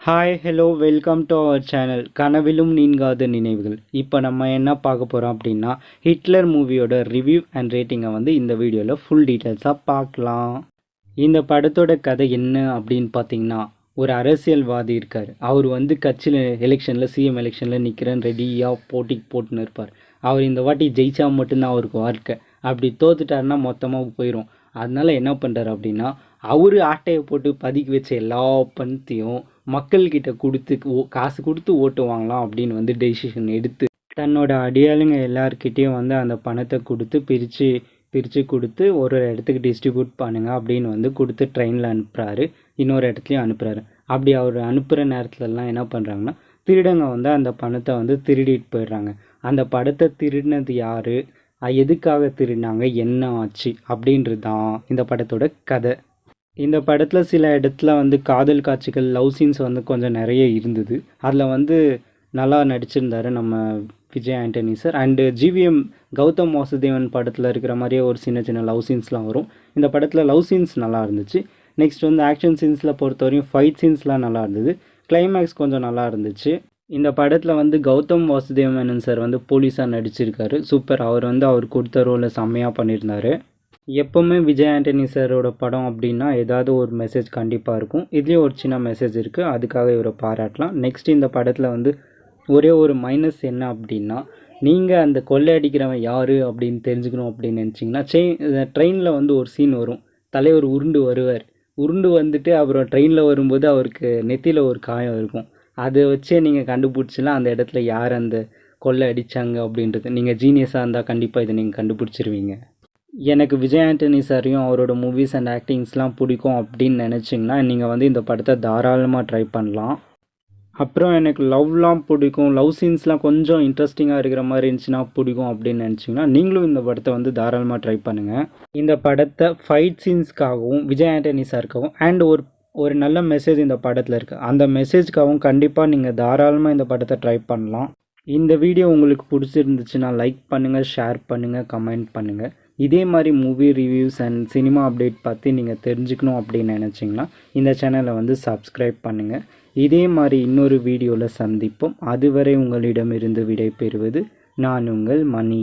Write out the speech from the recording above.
Hi hello welcome to our channel கனவிலும் நீங்காத நினைவுகள். இப்போ நம்ம என்ன பார்க்க போகிறோம் அப்படின்னா ஹிட்லர் மூவியோட ரிவ்யூ அண்ட் ரேட்டிங்கை இந்த வீடியோவில் ஃபுல் டீட்டெயில்ஸாக பார்க்கலாம். இந்த படத்தோட கதை என்ன அப்படின்னு பார்த்தீங்கன்னா, ஒரு அரசியல்வாதி இருக்கார். அவர் கட்சியில் எலெக்ஷனில் சிஎம் எலெக்ஷனில் நிற்கிறேன்னு ரெடியாக போட்டிக்கு போட்டுன்னு இருப்பார். அவர் இந்த வாட்டி ஜெயிச்சா மட்டும்தான் அவருக்கு வாழ்க்கை. அப்படி தோத்துட்டாருன்னா மொத்தமாக போயிடும். அதனால் என்ன பண்ணுறாரு அப்படின்னா, அவர் ஆட்டையை போட்டு பதுக்கி வச்ச எல்லா பணத்தையும் மக்கள்கிட்ட கொடுத்து காசு கொடுத்து ஓட்டு வாங்கலாம் அப்படின்னு டெசிஷன் எடுத்து தன்னோட அடியாளுங்க எல்லார்கிட்டேயும் அந்த பணத்தை கொடுத்து பிரித்து கொடுத்து ஒரு இடத்துக்கு டிஸ்ட்ரிபியூட் பண்ணுங்க அப்படின்னு கொடுத்து ட்ரெயினில் அனுப்புகிறாரு. இன்னொரு இடத்துலையும் அனுப்புகிறாரு. அப்படி அவர் அனுப்புகிற நேரத்துலலாம் என்ன பண்ணுறாங்கன்னா, திருடங்க அந்த பணத்தை திருடிட்டு போயிடுறாங்க. அந்த படத்தை திருடினது யார், எதுக்காக திருடினாங்க, என்ன ஆச்சு அப்படின்றது தான் இந்த படத்தோட கதை. இந்த படத்தில் சில இடத்துல காதல் காட்சிகள், லவ் சீன்ஸ் கொஞ்சம் நிறைய இருந்தது. அதில் நல்லா நடிச்சிருந்தார் நம்ம Vijay Antony sir. And GVM Gautham Vasudevan படத்தில் இருக்கிற மாதிரியே ஒரு சின்ன சின்ன லவ் சீன்ஸ்லாம் வரும். இந்த படத்தில் லவ் சீன்ஸ் நல்லா இருந்துச்சு. நெக்ஸ்ட் ஆக்ஷன் சீன்ஸில் பொறுத்தவரையும் ஃபைட் சீன்ஸ்லாம் நல்லா இருந்தது. கிளைமேக்ஸ் கொஞ்சம் நல்லா இருந்துச்சு. இந்த படத்தில் கௌதம் வாசுதேவன் சார் போலீஸாக நடிச்சிருக்காரு. சூப்பர். அவர் கொடுத்த ரோலை செம்மையாக பண்ணியிருந்தார். எப்போவுமே விஜய் ஆண்டனி சாரோட படம் அப்படின்னா ஏதாவது ஒரு மெசேஜ் கண்டிப்பாக இருக்கும். இதுலேயும் ஒரு சின்ன மெசேஜ் இருக்குது. அதுக்காக இவரை பாராட்டலாம். நெக்ஸ்ட் இந்த படத்தில் ஒரே ஒரு மைனஸ் என்ன அப்படின்னா, நீங்கள் அந்த கொள்ளை அடிக்கிறவன் யார் அப்படின்னு தெரிஞ்சுக்கணும் அப்படின்னு நினச்சிங்கன்னா, ட்ரெயினில் ஒரு சீன் வரும். தலைவர் உருண்டு வருவார். உருண்டு அப்புறம் ட்ரெயினில் வரும்போது அவருக்கு நெத்தியில் ஒரு காயம் இருக்கும். அதை வச்சே நீங்கள் கண்டுபிடிச்சலாம் அந்த இடத்துல யார் அந்த கொள்ளை அடித்தாங்க அப்படின்றது. நீங்கள் ஜீனியஸாக இருந்தால் கண்டிப்பாக இதை நீங்கள் கண்டுபிடிச்சிருவீங்க. எனக்கு விஜய் ஆண்டனி சாரையும் அவரோட மூவிஸ் அண்ட் ஆக்டிங்ஸ்லாம் பிடிக்கும் அப்படின்னு நினச்சிங்கன்னா நீங்கள் இந்த படத்தை தாராளமாக ட்ரை பண்ணலாம். அப்புறம் எனக்கு லவ்லாம் பிடிக்கும், லவ் சீன்ஸ்லாம் கொஞ்சம் இன்ட்ரெஸ்டிங்காக இருக்கிற மாதிரி இருந்துச்சுன்னா பிடிக்கும் அப்படின்னு நினச்சிங்கன்னா நீங்களும் இந்த படத்தை தாராளமாக ட்ரை பண்ணுங்கள். இந்த படத்தை ஃபைட் சீன்ஸ்க்காகவும் விஜய் ஆண்டனி சாருக்காகவும் அண்ட் ஒரு நல்ல மெசேஜ் இந்த படத்தில் இருக்குது. அந்த மெசேஜ்க்காகவும் கண்டிப்பாக நீங்கள் தாராளமாக இந்த படத்தை ட்ரை பண்ணலாம். இந்த வீடியோ உங்களுக்கு பிடிச்சிருந்துச்சுன்னா லைக் பண்ணுங்கள், ஷேர் பண்ணுங்கள், கமெண்ட் பண்ணுங்கள். இதே மாதிரி movie reviews and cinema update பற்றி நீங்கள் தெரிஞ்சுக்கணும் அப்படின்னு நினச்சிங்கன்னா இந்த சேனலை சப்ஸ்கிரைப் பண்ணுங்கள். இதே மாதிரி இன்னொரு வீடியோவில் சந்திப்போம். அதுவரை உங்களிடமிருந்து விடை பெறுவது நான் உங்கள் மணி.